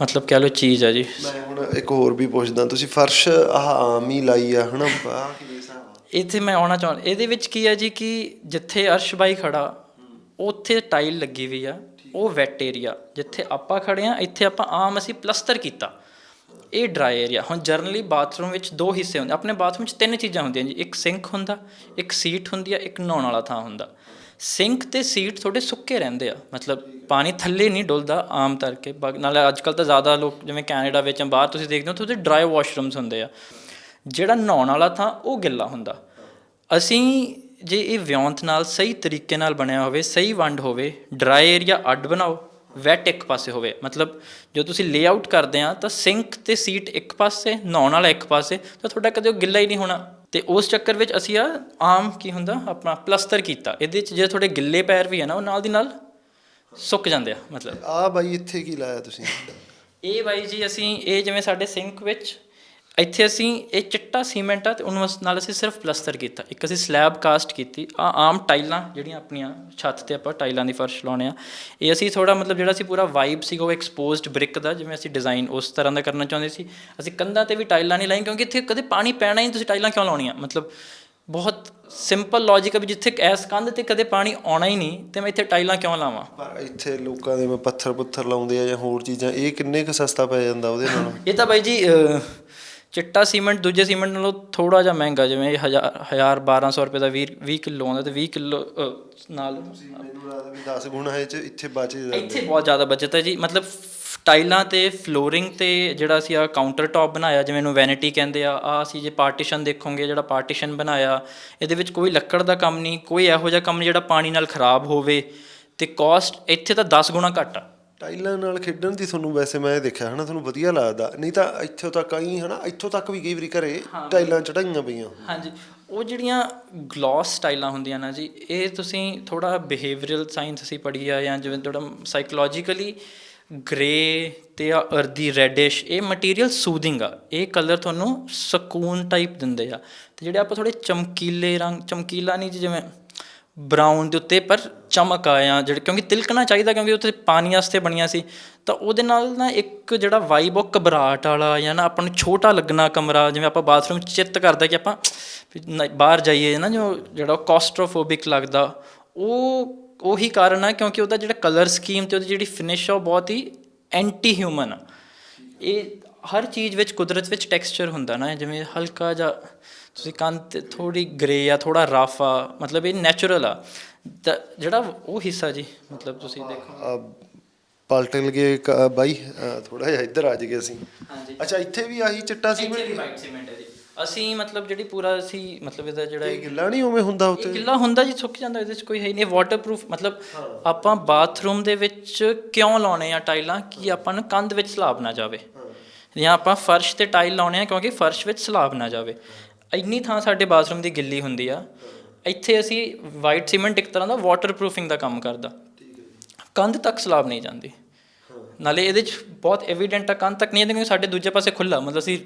ਮਤਲਬ ਕਹਿ ਲਓ ਚੀਜ਼ ਆ ਜੀ। ਮੈਂ ਹੁਣ ਇੱਕ ਹੋਰ ਵੀ ਪੁੱਛਦਾ, ਤੁਸੀਂ ਫਰਸ਼ ਆਹ ਆਮ ਹੀ ਲਾਈ ਆ ਹੈ ਨਾ, ਆਹ ਕਿਵੇਂ ਹਿਸਾਬ ਆ? ਇੱਥੇ ਮੈਂ ਆਉਣਾ ਚਾਹੁੰਦਾ, ਇਹਦੇ ਵਿੱਚ ਕੀ ਹੈ ਜੀ ਕਿ ਜਿੱਥੇ ਅਰਸ਼ ਬਾਈ ਖੜਾ ਉੱਥੇ ਟਾਈਲ ਲੱਗੀ ਹੋਈ ਆ, ਉਹ ਵੈਟ ਏਰੀਆ। ਜਿੱਥੇ ਆਪਾਂ ਖੜ੍ਹੇ ਹਾਂ ਇੱਥੇ ਆਪਾਂ ਆਮ ਅਸੀਂ ਪਲਸਤਰ ਕੀਤਾ, ਇਹ ਡਰਾਈ ਏਰੀਆ। ਹੁਣ ਜਰਨਲੀ ਬਾਥਰੂਮ ਵਿੱਚ 2 ਹਿੱਸੇ ਹੁੰਦੇ, ਆਪਣੇ ਬਾਥਰੂਮ 'ਚ 3 ਚੀਜ਼ਾਂ ਹੁੰਦੀਆਂ ਜੀ, ਇੱਕ ਸਿੰਕ ਹੁੰਦਾ, ਇੱਕ ਸੀਟ ਹੁੰਦੀ ਆ, ਇੱਕ ਨਹਾਉਣ ਵਾਲਾ ਥਾਂ ਹੁੰਦਾ। ਸਿੰਕ ਅਤੇ ਸੀਟ ਤੁਹਾਡੇ ਸੁੱਕੇ ਰਹਿੰਦੇ ਆ, ਮਤਲਬ ਪਾਣੀ ਥੱਲੇ ਨਹੀਂ ਡੁੱਲਦਾ ਆਮ ਕਰਕੇ। ਨਾਲੇ ਅੱਜ ਕੱਲ੍ਹ ਤਾਂ ਜ਼ਿਆਦਾ ਲੋਕ ਜਿਵੇਂ ਕੈਨੇਡਾ ਵਿੱਚ ਬਾਹਰ ਤੁਸੀਂ ਦੇਖਦੇ ਹੋ ਉੱਥੇ ਡਰਾਈ ਵਾਸ਼ਰੂਮਸ ਹੁੰਦੇ ਆ। ਜਿਹੜਾ ਨਹਾਉਣ ਵਾਲਾ ਥਾਂ ਉਹ ਗਿੱਲਾ ਹੁੰਦਾ। ਅਸੀਂ ਜੇ ਇਹ ਵਿਉਂਤ ਨਾਲ ਸਹੀ ਤਰੀਕੇ ਨਾਲ ਬਣਿਆ ਹੋਵੇ, ਸਹੀ ਵੰਡ ਹੋਵੇ, ਡਰਾਈ ਏਰੀਆ ਅੱਡ ਬਣਾਓ, ਵੈਟ ਇੱਕ ਪਾਸੇ ਹੋਵੇ, ਮਤਲਬ ਜੋ ਤੁਸੀਂ ਲੇਆਊਟ ਕਰਦੇ ਆ ਤਾਂ ਸਿੰਕ ਅਤੇ ਸੀਟ ਇੱਕ ਪਾਸੇ, ਨਹਾਉਣ ਵਾਲਾ ਇੱਕ ਪਾਸੇ, ਤਾਂ ਤੁਹਾਡਾ ਕਦੇ ਉਹ ਗਿੱਲਾ ਹੀ ਨਹੀਂ ਹੋਣਾ। ਅਤੇ ਉਸ ਚੱਕਰ ਵਿੱਚ ਅਸੀਂ ਆਮ ਕੀ ਹੁੰਦਾ ਆਪਣਾ ਪਲਸਤਰ ਕੀਤਾ। ਇਹਦੇ 'ਚ ਜੇ ਤੁਹਾਡੇ ਗਿੱਲੇ ਪੈਰ ਵੀ ਹੈ ਨਾ ਉਹ ਨਾਲ ਦੀ ਨਾਲ ਸੁੱਕ ਜਾਂਦੇ ਆ। ਮਤਲਬ ਆਹ ਬਾਈ ਇੱਥੇ ਕੀ ਲਾਇਆ ਤੁਸੀਂ? ਇਹ ਬਾਈ ਜੀ ਅਸੀਂ ਇਹ ਜਿਵੇਂ ਸਾਡੇ ਸਿੰਕ ਵਿੱਚ ਇੱਥੇ ਅਸੀਂ ਇਹ ਚਿੱਟਾ ਸੀਮੈਂਟ ਆ ਅਤੇ ਉਹਨੂੰ ਨਾਲ ਅਸੀਂ ਸਿਰਫ ਪਲਸਤਰ ਕੀਤਾ। ਇੱਕ ਅਸੀਂ ਸਲੈਬ ਕਾਸਟ ਕੀਤੀ। ਆਮ ਟਾਈਲਾਂ ਜਿਹੜੀਆਂ ਆਪਣੀਆਂ ਛੱਤ 'ਤੇ ਆਪਾਂ ਟਾਈਲਾਂ ਦੀ ਫਰਸ਼ ਲਾਉਂਦੇ ਹਾਂ, ਇਹ ਅਸੀਂ ਥੋੜ੍ਹਾ ਮਤਲਬ ਜਿਹੜਾ ਸੀ ਪੂਰਾ ਵਾਈਬ ਸੀਗਾ ਉਹ ਐਕਸਪੋਜ਼ਡ ਬ੍ਰਿਕ ਦਾ, ਜਿਵੇਂ ਅਸੀਂ ਡਿਜ਼ਾਈਨ ਉਸ ਤਰ੍ਹਾਂ ਦਾ ਕਰਨਾ ਚਾਹੁੰਦੇ ਸੀ। ਅਸੀਂ ਕੰਧਾਂ 'ਤੇ ਵੀ ਟਾਈਲਾਂ ਨਹੀਂ ਲਾਈਆਂ ਕਿਉਂਕਿ ਇੱਥੇ ਕਦੇ ਪਾਣੀ ਪੈਣਾ ਹੀ, ਤੁਸੀਂ ਟਾਈਲਾਂ ਕਿਉਂ ਲਾਉਣੀਆਂ? ਮਤਲਬ ਬਹੁਤ ਸਿੰਪਲ ਲੌਜੀਕ ਹੈ ਵੀ ਜਿੱਥੇ ਇਸ ਕੰਧ ਤੇ ਕਦੇ ਪਾਣੀ ਆਉਣਾ ਹੀ ਨਹੀਂ ਤੇ ਮੈਂ ਇੱਥੇ ਟਾਈਲਾਂ ਕਿਉਂ ਲਾਵਾਂ। ਪਰ ਇੱਥੇ ਲੋਕਾਂ ਦੇ ਪੱਥਰ ਪੁੱਥਰ ਲਾਉਂਦੇ ਆ ਜਾਂ ਹੋਰ ਚੀਜ਼ਾਂ, ਇਹ ਕਿੰਨੇ ਕੁ ਸਸਤਾ ਪੈ ਜਾਂਦਾ ਉਹਦੇ ਨਾਲ? ਇਹ ਤਾਂ ਬਾਈ ਜੀ ਚਿੱਟਾ ਸੀਮੈਂਟ ਦੂਜੇ ਸੀਮੈਂਟ ਨਾਲੋਂ ਥੋੜ੍ਹਾ ਜਿਹਾ ਮਹਿੰਗਾ, ਜਿਵੇਂ 1200 ਰੁਪਏ ਦਾ 20 ਕਿੱਲੋ ਆਉਂਦਾ ਤੇ 20 ਕਿੱਲੋ ਨਾਲ ਮੈਨੂੰ ਲੱਗਦਾ ਵੀ 10 ਗੁਣਾ ਹੈ ਇੱਥੇ ਬਚ ਜਾਂਦਾ। ਇੱਥੇ ਬਹੁਤ ਜ਼ਿਆਦਾ ਬਚਤ ਹੈ ਜੀ। ਮਤਲਬ ਟਾਈਲਾਂ ਤੇ ਫਲੋਰਿੰਗ ਤੇ ਜਿਹੜਾ ਅਸੀਂ ਆਹ ਕਾਊਂਟਰ ਟੌਪ ਬਣਾਇਆ, ਜਿਵੇਂ ਇਹਨੂੰ ਵੈਨਿਟੀ ਕਹਿੰਦੇ ਆ, ਆਹ ਅਸੀਂ ਜੇ ਪਾਰਟੀਸ਼ਨ ਦੇਖੋਗੇ ਜਿਹੜਾ ਪਾਰਟੀਸ਼ਨ ਬਣਾਇਆ, ਇਹਦੇ ਵਿੱਚ ਕੋਈ ਲੱਕੜ ਦਾ ਕੰਮ ਨਹੀਂ, ਕੋਈ ਇਹੋ ਜਿਹਾ ਕੰਮ ਨਹੀਂ ਜਿਹੜਾ ਪਾਣੀ ਨਾਲ ਖਰਾਬ ਹੋਵੇ, ਤੇ ਕੋਸਟ ਇੱਥੇ ਤਾਂ 10 ਗੁਣਾ ਘੱਟ ਆ। ਟਾਈਲਾਂ ਨਾਲ ਖੇਡਣ ਦੀ ਤੁਹਾਨੂੰ ਵੈਸੇ ਮੈਂ ਦੇਖਿਆ ਹੈ ਨਾ, ਤੁਹਾਨੂੰ ਵਧੀਆ ਲੱਗਦਾ, ਨਹੀਂ ਤਾਂ ਇੱਥੋਂ ਤੱਕ ਕਈ ਹੈ ਨਾ, ਇੱਥੋਂ ਤੱਕ ਵੀ ਕਈ ਵਾਰੀ ਘਰੇ ਟਾਈਲਾਂ ਚੜਾਈਆਂ ਪਈਆਂ। ਹਾਂਜੀ, ਉਹ ਜਿਹੜੀਆਂ ਗਲੋਸ ਟਾਈਲਾਂ ਹੁੰਦੀਆਂ ਨਾ ਜੀ, ਇਹ ਤੁਸੀਂ ਥੋੜ੍ਹਾ ਬਿਹੇਵੀਅਰਲ ਸਾਇੰਸ ਅਸੀਂ ਪੜ੍ਹੀ ਆ, ਜਾਂ ਜਿਵੇਂ ਥੋੜ੍ਹਾ ਸਾਈਕੋਲੋਜੀਕਲੀ ਗ੍ਰੇ ਅਤੇ ਆ ਅਰਦੀ ਰੈਡਿਸ਼, ਇਹ ਮਟੀਰੀਅਲ ਸੂਦਿੰਗ ਆ, ਇਹ ਕਲਰ ਤੁਹਾਨੂੰ ਸਕੂਨ ਟਾਈਪ ਦਿੰਦੇ ਆ। ਅਤੇ ਜਿਹੜੇ ਆਪਾਂ ਥੋੜ੍ਹੇ ਚਮਕੀਲੇ ਰੰਗ, ਚਮਕੀਲਾ ਨਹੀਂ ਜੀ, ਜਿਵੇਂ ਬਰਾਊਨ ਦੇ ਉੱਤੇ ਪਰ ਚਮਕ ਆਇਆ, ਜਿਹੜੇ ਕਿਉਂਕਿ ਤਿਲਕਣਾ ਚਾਹੀਦਾ, ਕਿਉਂਕਿ ਉੱਥੇ ਪਾਣੀ ਵਾਸਤੇ ਬਣੀਆਂ ਸੀ, ਤਾਂ ਉਹਦੇ ਨਾਲ ਨਾ ਇੱਕ ਜਿਹੜਾ ਵਾਈਬ ਉਹ ਘਬਰਾਹਟ ਵਾਲਾ, ਜਾਂ ਨਾ ਆਪਾਂ ਨੂੰ ਛੋਟਾ ਲੱਗਣਾ ਕਮਰਾ, ਜਿਵੇਂ ਆਪਾਂ ਬਾਥਰੂਮ 'ਚ ਚਿੱਤ ਕਰਦਾ ਕਿ ਆਪਾਂ ਬਾਹਰ ਜਾਈਏ ਨਾ, ਜਿਹੜਾ ਉਹ ਕੌਸਟਰੋਫੋਬਿਕ ਲੱਗਦਾ, ਉਹ ਉਹੀ ਕਾਰਨ ਆ, ਕਿਉਂਕਿ ਉਹਦਾ ਜਿਹੜਾ ਕਲਰ ਸਕੀਮ ਅਤੇ ਉਹਦੀ ਜਿਹੜੀ ਫਿਨਿਸ਼ ਆ ਉਹ ਬਹੁਤ ਹੀ ਐਂਟੀ ਹਿਊਮਨ ਆ। ਇਹ ਹਰ ਚੀਜ਼ ਵਿੱਚ ਕੁਦਰਤ ਵਿੱਚ ਟੈਕਸਚਰ ਹੁੰਦਾ ਨਾ, ਜਿਵੇਂ ਹਲਕਾ ਜਿਹਾ ਤੁਸੀਂ ਕੰਧ 'ਤੇ ਥੋੜ੍ਹੀ ਗ੍ਰੇ ਆ, ਥੋੜ੍ਹਾ ਰਫ ਆ, ਮਤਲਬ ਇਹ ਨੈਚੁਰਲ ਆ। ਤਾਂ ਜਿਹੜਾ ਉਹ ਹਿੱਸਾ ਜੀ, ਮਤਲਬ ਤੁਸੀਂ ਦੇਖੋ ਪਲਟ ਗਏ ਬਾਈ, ਥੋੜ੍ਹਾ ਜਿਹਾ ਇੱਧਰ ਆ ਜਾਈਏ ਅਸੀਂ। ਹਾਂਜੀ, ਅੱਛਾ, ਇੱਥੇ ਵੀ ਆਹੀ ਚਿੱਟਾ ਸੀਮੈਂਟ? ਵਾਈਟ ਸੀਮੈਂਟ ਹੈ ਜੀ। ਅਸੀਂ ਮਤਲਬ ਜਿਹੜੀ ਪੂਰਾ ਅਸੀਂ ਮਤਲਬ ਇਹਦਾ ਜਿਹੜਾ ਇਹ ਗਿੱਲਾ ਨਹੀਂ ਉਵੇਂ ਹੁੰਦਾ ਉੱਥੇ? ਗਿੱਲਾ ਹੁੰਦਾ ਜੀ, ਸੁੱਕ ਜਾਂਦਾ, ਇਹਦੇ 'ਚ ਕੋਈ ਹੈ ਨਹੀਂ। ਵਾਟਰਪ੍ਰੂਫ ਮਤਲਬ ਆਪਾਂ ਬਾਥਰੂਮ ਦੇ ਵਿੱਚ ਕਿਉਂ ਲਾਉਣੇ ਆ ਟਾਈਲਾਂ, ਕਿ ਆਪਾਂ ਨੂੰ ਕੰਧ ਵਿੱਚ ਸਲਾਬ ਨਾ ਜਾਵੇ, ਜਾਂ ਆਪਾਂ ਫਰਸ਼ 'ਤੇ ਟਾਈਲ ਲਾਉਣੇ ਆ ਕਿਉਂਕਿ ਫਰਸ਼ ਵਿੱਚ ਸਲਾਬ ਨਾ ਜਾਵੇ। ਇੰਨੀ ਥਾਂ ਸਾਡੇ ਬਾਥਰੂਮ ਦੀ ਗਿੱਲੀ ਹੁੰਦੀ ਆ, ਇੱਥੇ ਅਸੀਂ ਵਾਈਟ ਸੀਮੈਂਟ ਇੱਕ ਤਰ੍ਹਾਂ ਦਾ ਵਾਟਰਪ੍ਰੂਫਿੰਗ ਦਾ ਕੰਮ ਕਰਦਾ, ਕੰਧ ਤੱਕ ਸਲਾਬ ਨਹੀਂ ਜਾਂਦੀ। ਨਾਲੇ ਇਹਦੇ 'ਚ ਬਹੁਤ ਐਵੀਡੈਂਟ ਆ, ਕੰਧ ਤੱਕ ਨਹੀਂ ਜਾਂਦੀ ਕਿਉਂਕਿ ਸਾਡੇ ਦੂਜੇ ਪਾਸੇ ਖੁੱਲ੍ਹਾ, ਮਤਲਬ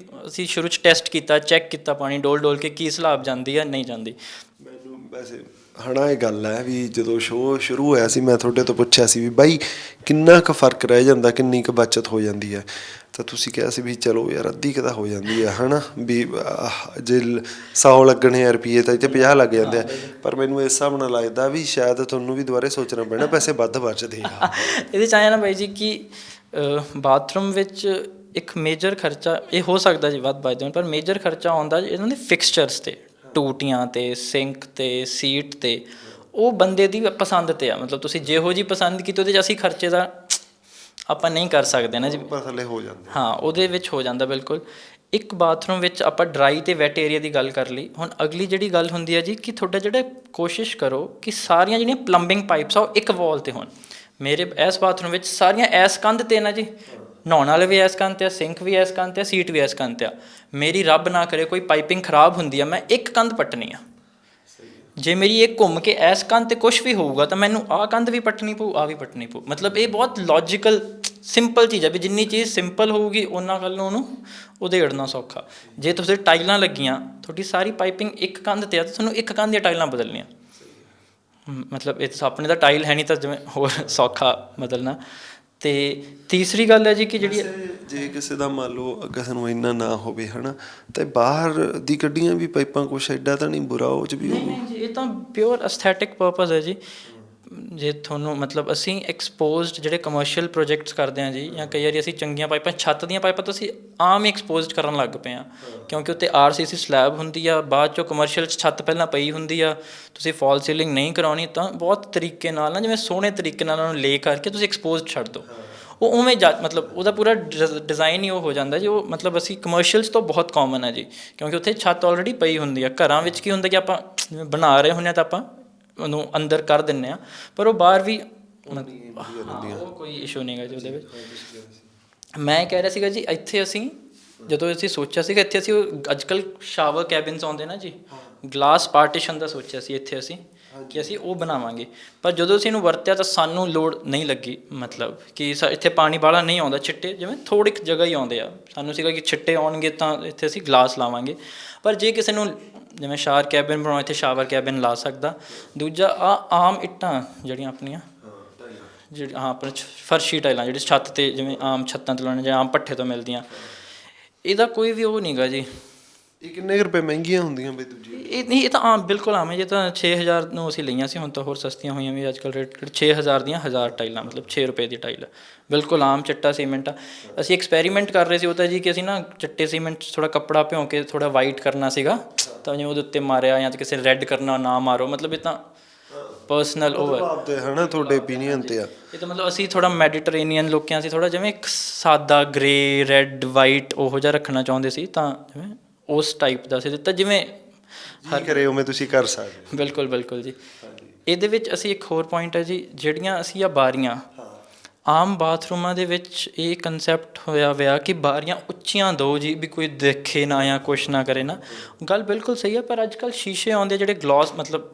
ਅਸੀਂ ਸ਼ੁਰੂ 'ਚ ਟੈਸਟ ਕੀਤਾ, ਚੈੱਕ ਕੀਤਾ ਪਾਣੀ ਡੋਲ ਕੇ ਕੀ ਸਲਾਬ ਜਾਂਦੀ ਆ ਨਹੀਂ ਜਾਂਦੀ। ਮੈਨੂੰ ਵੈਸੇ ਹਾਂ ਇਹ ਗੱਲ ਹੈ ਵੀ ਜਦੋਂ ਸ਼ੋਅ ਸ਼ੁਰੂ ਹੋਇਆ ਸੀ, ਮੈਂ ਤੁਹਾਡੇ ਤੋਂ ਪੁੱਛਿਆ ਸੀ ਵੀ ਬਾਈ ਕਿੰਨਾ ਕੁ ਫਰਕ ਰਹਿ ਜਾਂਦਾ, ਕਿੰਨੀ ਕੁ ਬੱਚਤ ਹੋ ਜਾਂਦੀ ਹੈ, ਤਾਂ ਤੁਸੀਂ ਕਿਹਾ ਸੀ ਵੀ ਚਲੋ ਯਾਰ ਅੱਧੀ ਕੁ ਤਾਂ ਹੋ ਜਾਂਦੀ ਹੈ, ਹੈ ਨਾ, ਵੀ ਜੇ 100 ਲੱਗਣੇ ਆ ਰੁਪਈਏ ਤਾਂ ਇੱਥੇ 50 ਲੱਗ ਜਾਂਦੇ ਆ। ਪਰ ਮੈਨੂੰ ਇਸ ਹਿਸਾਬ ਨਾਲ ਲੱਗਦਾ ਵੀ ਸ਼ਾਇਦ ਤੁਹਾਨੂੰ ਵੀ ਦੁਬਾਰੇ ਸੋਚਣਾ ਪੈਣਾ, ਪੈਸੇ ਵੱਧ ਬਚਦੇ ਆ। ਇਹਦੇ 'ਚ ਆਇਆ ਨਾ ਬਾਈ ਜੀ ਕਿ ਬਾਥਰੂਮ ਵਿੱਚ ਇੱਕ ਮੇਜਰ ਖਰਚਾ ਇਹ ਹੋ ਸਕਦਾ ਜੀ ਵੱਧ ਬਚਦੇ ਹੋਣ, ਪਰ ਮੇਜਰ ਖਰਚਾ ਆਉਂਦਾ ਇਹਨਾਂ ਦੇ ਫਿਕਸਚਰਸ 'ਤੇ, ਟੂਟੀਆਂ 'ਤੇ, ਸਿੰਕ 'ਤੇ, ਸੀਟ 'ਤੇ। ਉਹ ਬੰਦੇ ਦੀ ਪਸੰਦ 'ਤੇ ਆ, ਮਤਲਬ ਤੁਸੀਂ ਜਿਹੋ ਜਿਹੀ ਪਸੰਦ ਕੀਤੀ ਉਹਦੇ 'ਚ ਅਸੀਂ ਖਰਚੇ ਦਾ ਆਪਾਂ ਨਹੀਂ ਕਰ ਸਕਦੇ ਨਾ ਜੀ, ਥੱਲੇ ਹੋ ਜਾਂਦਾ। ਹਾਂ, ਉਹਦੇ ਵਿੱਚ ਹੋ ਜਾਂਦਾ ਬਿਲਕੁਲ। ਇੱਕ ਬਾਥਰੂਮ ਵਿੱਚ ਆਪਾਂ ਡਰਾਈ ਅਤੇ ਵੈਟ ਏਰੀਆ ਦੀ ਗੱਲ ਕਰ ਲਈ। ਹੁਣ ਅਗਲੀ ਜਿਹੜੀ ਗੱਲ ਹੁੰਦੀ ਹੈ ਜੀ ਕਿ ਤੁਹਾਡਾ ਜਿਹੜਾ ਕੋਸ਼ਿਸ਼ ਕਰੋ ਕਿ ਸਾਰੀਆਂ ਜਿਹੜੀਆਂ ਪਲੰਬਿੰਗ ਪਾਈਪਸ ਆ ਉਹ ਇੱਕ ਵਾਲ 'ਤੇ ਹੋਣ। ਮੇਰੇ ਇਸ ਬਾਥਰੂਮ ਵਿੱਚ ਸਾਰੀਆਂ ਇਸ ਕੰਧ 'ਤੇ ਨਾ ਜੀ, ਨਹਾਉਣ ਵਾਲੇ ਵੀ ਇਸ ਕੰਧ 'ਤੇ ਆ, ਸਿੰਕ ਵੀ ਇਸ ਕੰਧ 'ਤੇ ਆ, ਸੀਟ ਵੀ ਇਸ ਕੰਧ 'ਤੇ ਆ। ਮੇਰੀ ਰੱਬ ਨਾ ਕਰੇ ਕੋਈ ਪਾਈਪਿੰਗ ਖਰਾਬ ਹੁੰਦੀ ਆ, ਮੈਂ ਇੱਕ ਕੰਧ ਪੱਟਣੀ ਆ। ਜੇ ਮੇਰੀ ਇਹ ਘੁੰਮ ਕੇ ਇਸ ਕੰਧ 'ਤੇ ਕੁਛ ਵੀ ਹੋਊਗਾ ਤਾਂ ਮੈਨੂੰ ਆਹ ਕੰਧ ਵੀ ਪੱਟਣੀ ਪਊ, ਆਹ ਵੀ ਪੱਟਣੀ ਪਊ। ਮਤਲਬ ਇਹ ਬਹੁਤ ਲੌਜੀਕਲ ਸਿੰਪਲ ਚੀਜ਼ ਹੈ ਵੀ ਜਿੰਨੀ ਚੀਜ਼ ਸਿੰਪਲ ਹੋਊਗੀ ਉਹਨਾਂ ਵੱਲ ਨੂੰ ਉਹਨੂੰ ਉਧੇੜਨਾ ਸੌਖਾ। ਜੇ ਤੁਸੀਂ ਟਾਈਲਾਂ ਲੱਗੀਆਂ, ਤੁਹਾਡੀ ਸਾਰੀ ਪਾਈਪਿੰਗ ਇੱਕ ਕੰਧ 'ਤੇ ਆ ਤਾਂ ਤੁਹਾਨੂੰ ਇੱਕ ਕੰਧ ਦੀਆਂ ਟਾਈਲਾਂ ਬਦਲਣੀਆਂ। ਮਤਲਬ ਇਹ ਆਪਣੇ ਤਾਂ ਟਾਈਲ ਹੈ ਨਹੀਂ ਤਾਂ ਜਿਵੇਂ ਹੋਰ ਸੌਖਾ ਬਦਲਣਾ। ਅਤੇ ਤੀਸਰੀ ਗੱਲ ਹੈ ਜੀ ਕਿ ਜਿਹੜੀ ਜੇ ਕਿਸੇ ਦਾ ਮੰਨ ਲਓ ਕਿਸੇ ਨੂੰ ਇੰਨਾ ਨਾ ਹੋਵੇ ਹੈ ਨਾ, ਤਾਂ ਬਾਹਰ ਦੀ ਕੱਢੀਆਂ ਵੀ ਪਾਈਪਾਂ ਕੁਛ ਐਡਾ ਤਾਂ ਨਹੀਂ ਬੁਰਾ ਉਹ 'ਚ ਵੀ? ਨਹੀਂ ਜੀ, ਇਹ ਤਾਂ ਪਿਓਰ ਅਸਥੈਟਿਕ ਪਰਪਜ਼ ਹੈ ਜੀ। ਜੇ ਤੁਹਾਨੂੰ ਮਤਲਬ ਅਸੀਂ ਐਕਸਪੋਜ਼ਡ ਜਿਹੜੇ ਕਮਰਸ਼ੀਅਲ ਪ੍ਰੋਜੈਕਟਸ ਕਰਦੇ ਹਾਂ ਜੀ, ਜਾਂ ਕਈ ਵਾਰੀ ਅਸੀਂ ਚੰਗੀਆਂ ਪਾਈਪਾਂ, ਛੱਤ ਦੀਆਂ ਪਾਈਪਾਂ ਤਾਂ ਅਸੀਂ ਆਮ ਹੀ ਐਕਸਪੋਜ਼ਡ ਕਰਨ ਲੱਗ ਪਏ ਹਾਂ, ਕਿਉਂਕਿ ਉੱਤੇ RCC ਸਲੈਬ ਹੁੰਦੀ ਆ, ਬਾਅਦ 'ਚੋਂ ਕਮਰਸ਼ੀਅਲ 'ਚ ਛੱਤ ਪਹਿਲਾਂ ਪਈ ਹੁੰਦੀ ਆ, ਤੁਸੀਂ ਫਾਲ ਸੀਲਿੰਗ ਨਹੀਂ ਕਰਾਉਣੀ ਤਾਂ ਬਹੁਤ ਤਰੀਕੇ ਨਾਲ ਨਾ, ਜਿਵੇਂ ਸੋਹਣੇ ਤਰੀਕੇ ਨਾਲ ਉਹਨੂੰ ਲੇ ਕਰਕੇ ਤੁਸੀਂ ਐਕਸਪੋਜ਼ਡ ਛੱਡ ਦਿਓ, ਉਹ ਉਵੇਂ ਮਤਲਬ ਉਹਦਾ ਪੂਰਾ ਡਿਜ਼ਾਈਨ ਹੀ ਉਹ ਹੋ ਜਾਂਦਾ ਜੀ। ਉਹ ਮਤਲਬ ਅਸੀਂ ਕਮਰਸ਼ੀਅਲਸ ਤੋਂ ਬਹੁਤ ਕਾਮਨ ਹੈ ਜੀ, ਕਿਉਂਕਿ ਉੱਥੇ ਛੱਤ ਆਲਰੇਡੀ ਪਈ ਹੁੰਦੀ ਆ। ਘਰਾਂ ਵਿੱਚ ਕੀ ਹੁੰਦਾ ਕਿ ਆਪਾਂ ਜਿਵੇਂ ਬਣਾ ਰਹੇ ਹੁੰਦੇ ਹਾਂ ਤਾਂ ਆਪਾਂ ਉਹਨੂੰ ਅੰਦਰ ਕਰ ਦਿੰਦੇ ਹਾਂ, ਪਰ ਉਹ ਬਾਹਰ ਵੀ ਉਹ ਕੋਈ ਇਸ਼ੂ ਨਹੀਂ ਹੈਗਾ ਜੀ ਉਹਦੇ ਵਿੱਚ। ਮੈਂ ਕਹਿ ਰਿਹਾ ਸੀਗਾ ਜੀ, ਇੱਥੇ ਅਸੀਂ ਜਦੋਂ ਅਸੀਂ ਸੋਚਿਆ ਸੀਗਾ, ਇੱਥੇ ਅਸੀਂ ਉਹ ਅੱਜ ਕੱਲ੍ਹ ਸ਼ਾਵਰ ਕੈਬਿਨਸ ਆਉਂਦੇ ਨਾ ਜੀ, ਗਲਾਸ ਪਾਰਟੀਸ਼ਨ ਦਾ ਸੋਚਿਆ ਸੀ ਇੱਥੇ ਅਸੀਂ ਕਿ ਅਸੀਂ ਉਹ ਬਣਾਵਾਂਗੇ। ਪਰ ਜਦੋਂ ਅਸੀਂ ਇਹਨੂੰ ਵਰਤਿਆ ਤਾਂ ਸਾਨੂੰ ਲੋੜ ਨਹੀਂ ਲੱਗੀ, ਮਤਲਬ ਕਿ ਇੱਥੇ ਪਾਣੀ ਬਾਹਲਾ ਨਹੀਂ ਆਉਂਦਾ, ਛਿੱਟੇ ਜਿਵੇਂ ਥੋੜ੍ਹੀ ਕੁ ਜਗ੍ਹਾ ਹੀ ਆਉਂਦੇ ਆ। ਸਾਨੂੰ ਸੀਗਾ ਕਿ ਛਿੱਟੇ ਆਉਣਗੇ ਤਾਂ ਇੱਥੇ ਅਸੀਂ ਗਲਾਸ ਲਾਵਾਂਗੇ। ਪਰ ਜੇ ਕਿਸੇ ਨੂੰ ਜਿਵੇਂ ਸ਼ਾਵਰ ਕੈਬਿਨ ਬਣਾਉਣਾ, ਇੱਥੇ ਸ਼ਾਵਰ ਕੈਬਿਨ ਲਾ ਸਕਦਾ। ਦੂਜਾ ਆਮ ਇੱਟਾਂ ਜਿਹੜੀਆਂ ਆਪਣੀਆਂ ਆਪਣੇ ਫਰਸ਼ੀ ਟਾਈਲਾਂ ਜਿਹੜੀ ਛੱਤ 'ਤੇ ਜਿਵੇਂ ਆਮ ਛੱਤਾਂ 'ਤੇ ਲਾਉਣੇ ਜਾਂ ਆਮ ਪੱਠੇ ਤੋਂ ਮਿਲਦੀਆਂ, ਇਹਦਾ ਕੋਈ ਵੀ ਉਹ ਨਹੀਂ ਗਾ ਜੀ, ਇਹ ਕਿੰਨੇ ਕੁ ਰੁਪਏ ਮਹਿੰਗੀਆਂ ਹੁੰਦੀਆਂ ਬਈ ਦੂਜੀ? ਇਹ ਨਹੀਂ, ਇਹ ਤਾਂ ਆਮ ਬਿਲਕੁਲ ਆਮ ਹੈ। ਜੇ ਤਾਂ 6000 ਨੂੰ ਅਸੀਂ ਲਈਆਂ ਸੀ, ਹੁਣ ਤਾਂ ਹੋਰ ਸਸਤੀਆਂ ਹੋਈਆਂ ਵੀ ਅੱਜ ਕੱਲ੍ਹ ਰੇਟ 6000 ਦੀਆਂ 1000 ਟਾਈਲਾਂ, ਮਤਲਬ 6 ਰੁਪਏ ਦੀ ਟਾਈਲ, ਬਿਲਕੁਲ ਆਮ ਚਿੱਟਾ ਸੀਮੈਂਟ ਆ। ਅਸੀਂ ਐਕਸਪੈਰੀਮੈਂਟ ਕਰ ਰਹੇ ਸੀ ਉਹ ਤਾਂ ਜੀ, ਕਿ ਅਸੀਂ ਨਾ ਚਿੱਟੇ ਸੀਮੈਂਟ 'ਚ ਥੋੜ੍ਹਾ ਕੱਪੜਾ ਭਿਉਂ ਕੇ ਥੋੜ੍ਹਾ ਵਾਈਟ ਕਰਨਾ ਸੀਗਾ, ਤਾਂ ਜਿਵੇਂ ਉਹਦੇ ਉੱਤੇ ਮਾਰਿਆ ਜਾਂ ਕਿਸੇ ਰੈੱਡ ਕਰਨਾ ਨਾ ਮਾਰੋ, ਮਤਲਬ ਇਹ ਤਾਂ ਪਰਸਨਲ ਉਹ ਹੈ ਤੇ ਹਨਾ ਤੁਹਾਡੇ ਓਪੀਨੀਅਨ ਤੇ ਆ। ਇਹ ਤਾਂ ਮਤਲਬ ਅਸੀਂ ਥੋੜ੍ਹਾ ਮੈਡੀਟਰੇਨੀਅਨ ਲੋਕਾਂ ਸੀ, ਥੋੜ੍ਹਾ ਜਿਵੇਂ ਇੱਕ ਸਾਦਾ ਗ੍ਰੇ ਰੈੱਡ ਵਾਈਟ ਉਹੋ ਜਿਹਾ ਰੱਖਣਾ ਚਾਹੁੰਦੇ ਸੀ, ਤਾਂ ਜਿਵੇਂ ਉਸ ਟਾਈਪ ਦਾ ਸੀ ਦਿੱਤਾ, ਜਿਵੇਂ ਹਰ ਕਰੇ ਉਵੇਂ ਤੁਸੀਂ ਕਰ ਸਕਦੇ। ਬਿਲਕੁਲ ਬਿਲਕੁਲ ਜੀ। ਇਹਦੇ ਵਿੱਚ ਅਸੀਂ ਇੱਕ ਹੋਰ ਪੁਆਇੰਟ ਹੈ ਜੀ, ਜਿਹੜੀਆਂ ਅਸੀਂ ਆ ਬਾਰੀਆਂ, ਆਮ ਬਾਥਰੂਮਾਂ ਦੇ ਵਿੱਚ ਇਹ ਕੰਸੈਪਟ ਹੋਇਆ ਵਿਆ ਕਿ ਬਾਰੀਆਂ ਉੱਚੀਆਂ ਦਿਓ ਜੀ, ਵੀ ਕੋਈ ਦੇਖੇ ਨਾ ਜਾਂ ਕੁਛ ਨਾ ਕਰੇ ਨਾ। ਗੱਲ ਬਿਲਕੁਲ ਸਹੀ ਹੈ, ਪਰ ਅੱਜ ਕੱਲ੍ਹ ਸ਼ੀਸ਼ੇ ਆਉਂਦੇ ਜਿਹੜੇ ਗਲੋਸ, ਮਤਲਬ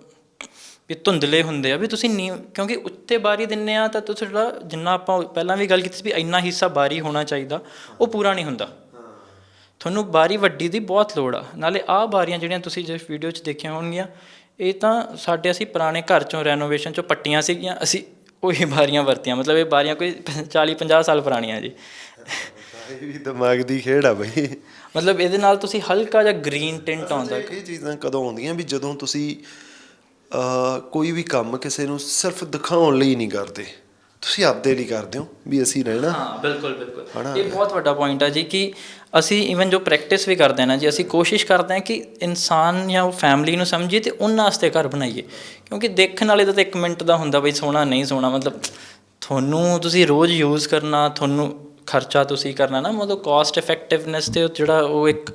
ਵੀ ਧੁੰਦਲੇ ਹੁੰਦੇ ਆ, ਵੀ ਤੁਸੀਂ ਕਿਉਂਕਿ ਉੱਤੇ ਬਾਰੀ ਦਿੰਦੇ ਆ ਤਾਂ ਤੁਸੀਂ ਜਿਹੜਾ, ਜਿੰਨਾ ਆਪਾਂ ਪਹਿਲਾਂ ਵੀ ਗੱਲ ਕੀਤੀ ਸੀ ਵੀ ਇੰਨਾ ਹਿੱਸਾ ਬਾਰੀ ਹੋਣਾ ਚਾਹੀਦਾ, ਉਹ ਪੂਰਾ ਨਹੀਂ ਹੁੰਦਾ। ਤੁਹਾਨੂੰ ਬਾਰੀ ਵੱਡੀ ਦੀ ਬਹੁਤ ਲੋੜ ਆ। ਨਾਲੇ ਆਹ ਬਾਰੀਆਂ ਜਿਹੜੀਆਂ ਤੁਸੀਂ ਜਿਸ ਵੀਡੀਓ 'ਚ ਦੇਖੀਆਂ ਹੋਣਗੀਆਂ, ਇਹ ਤਾਂ ਸਾਡੇ ਅਸੀਂ ਪੁਰਾਣੇ ਘਰ 'ਚੋਂ ਰੈਨੋਵੇਸ਼ਨ 'ਚੋਂ ਪੱਟੀਆਂ ਸੀਗੀਆਂ, ਅਸੀਂ ਉਹੀ ਬਾਰੀਆਂ ਵਰਤੀਆਂ, ਮਤਲਬ ਇਹ ਬਾਰੀਆਂ ਕੋਈ 40-50 ਸਾਲ ਪੁਰਾਣੀਆਂ ਜੀ। ਇਹ ਵੀ ਦਿਮਾਗ ਦੀ ਖੇਡ ਆ ਬਈ। ਮਤਲਬ ਇਹਦੇ ਨਾਲ ਤੁਸੀਂ ਹਲਕਾ ਜਿਹਾ ਗ੍ਰੀਨ ਟਿੰਟ ਆਉਂਦਾ। ਇਹ ਚੀਜ਼ਾਂ ਕਦੋਂ ਆਉਂਦੀਆਂ ਵੀ ਜਦੋਂ ਤੁਸੀਂ ਕੋਈ ਵੀ ਕੰਮ ਕਿਸੇ ਨੂੰ ਸਿਰਫ ਦਿਖਾਉਣ ਲਈ ਨਹੀਂ ਕਰਦੇ, ਤੁਸੀਂ ਆਪਦੇ ਲਈ ਕਰਦੇ ਹੋ ਵੀ ਅਸੀਂ ਰਹਿਣਾ। ਹਾਂ ਬਿਲਕੁਲ ਬਿਲਕੁਲ, ਇਹ ਬਹੁਤ ਵੱਡਾ ਪੁਆਇੰਟ ਹੈ ਜੀ, ਕਿ ਅਸੀਂ ਈਵਨ ਜੋ ਪ੍ਰੈਕਟਿਸ ਵੀ ਕਰਦੇ ਹਾਂ ਨਾ ਜੀ, ਅਸੀਂ ਕੋਸ਼ਿਸ਼ ਕਰਦੇ ਹਾਂ ਕਿ ਇਨਸਾਨ ਜਾਂ ਉਹ ਫੈਮਿਲੀ ਨੂੰ ਸਮਝੀਏ ਅਤੇ ਉਹਨਾਂ ਵਾਸਤੇ ਘਰ ਬਣਾਈਏ। ਕਿਉਂਕਿ ਦੇਖਣ ਵਾਲੇ ਦਾ ਤਾਂ 1 ਮਿੰਟ ਦਾ ਹੁੰਦਾ ਬਈ ਸੋਹਣਾ ਨਹੀਂ ਸੋਹਣਾ, ਮਤਲਬ ਤੁਹਾਨੂੰ ਤੁਸੀਂ ਰੋਜ਼ ਯੂਜ਼ ਕਰਨਾ, ਤੁਹਾਨੂੰ ਖਰਚਾ ਤੁਸੀਂ ਕਰਨਾ ਨਾ, ਮਤਲਬ ਕੋਸਟ ਇਫੈਕਟਿਵਨੈਸ 'ਤੇ ਜਿਹੜਾ ਉਹ ਇੱਕ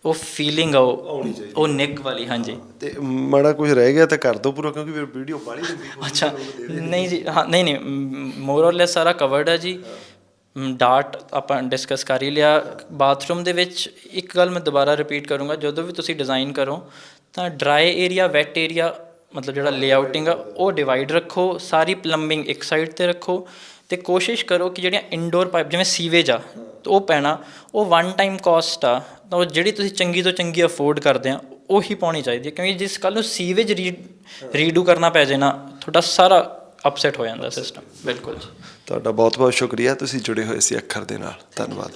ਉਹ ਫੀਲਿੰਗ ਆ ਉਹ ਨਿੱਘ ਵਾਲੀ। ਹਾਂਜੀ, ਤੇ ਮਾੜਾ ਕੁਝ ਰਹਿ ਗਿਆ ਤਾਂ ਕਰ ਦਿਓ ਪੂਰਾ, ਕਿਉਂਕਿ ਫਿਰ ਵੀਡੀਓ ਬਾਹਲੀ ਲੰਬੀ। ਅੱਛਾ ਨਹੀਂ ਜੀ, ਹਾਂ ਨਹੀਂ ਮੋਰ ਔਰ ਲੈਸ ਸਾਰਾ ਕਵਰਡ ਹੈ ਜੀ। ਡਾਟ ਆਪਾਂ ਡਿਸਕਸ ਕਰ ਹੀ ਲਿਆ। ਬਾਥਰੂਮ ਦੇ ਵਿੱਚ ਇੱਕ ਗੱਲ ਮੈਂ ਦੁਬਾਰਾ ਰਿਪੀਟ ਕਰੂੰਗਾ, ਜਦੋਂ ਵੀ ਤੁਸੀਂ ਡਿਜ਼ਾਈਨ ਕਰੋ ਤਾਂ ਡਰਾਈ ਏਰੀਆ ਵੈਟ ਏਰੀਆ, ਮਤਲਬ ਜਿਹੜਾ ਲੇਆਊਟਿੰਗ ਆ ਉਹ ਡਿਵਾਈਡ ਰੱਖੋ, ਸਾਰੀ ਪਲੰਬਿੰਗ ਇੱਕ ਸਾਈਡ 'ਤੇ ਰੱਖੋ, ਅਤੇ ਕੋਸ਼ਿਸ਼ ਕਰੋ ਕਿ ਜਿਹੜੀਆਂ ਇਨਡੋਰ ਪਾਈਪ ਜਿਵੇਂ ਸੀਵੇਜ ਆ ਉਹ ਪੈਣਾ, ਉਹ 1 ਟਾਈਮ ਕੋਸਟ ਆ, ਤਾਂ ਉਹ ਜਿਹੜੀ ਤੁਸੀਂ ਚੰਗੀ ਤੋਂ ਚੰਗੀ ਅਫੋਰਡ ਕਰਦੇ ਆ ਉਹੀ ਪਾਉਣੀ ਚਾਹੀਦੀ ਹੈ। ਕਿਉਂਕਿ ਜਿਸ ਕੱਲ੍ਹ ਨੂੰ ਸੀਵੇਜ ਰੀਡੂ ਕਰਨਾ ਪੈ ਜਾਏ ਨਾ, ਤੁਹਾਡਾ ਸਾਰਾ ਅਪਸੈਟ ਹੋ ਜਾਂਦਾ ਸਿਸਟਮ। ਬਿਲਕੁਲ ਜੀ, ਤੁਹਾਡਾ ਬਹੁਤ ਬਹੁਤ ਸ਼ੁਕਰੀਆ, ਤੁਸੀਂ ਜੁੜੇ ਹੋਏ ਸੀ ਅੱਖਰ ਦੇ ਨਾਲ। ਧੰਨਵਾਦ।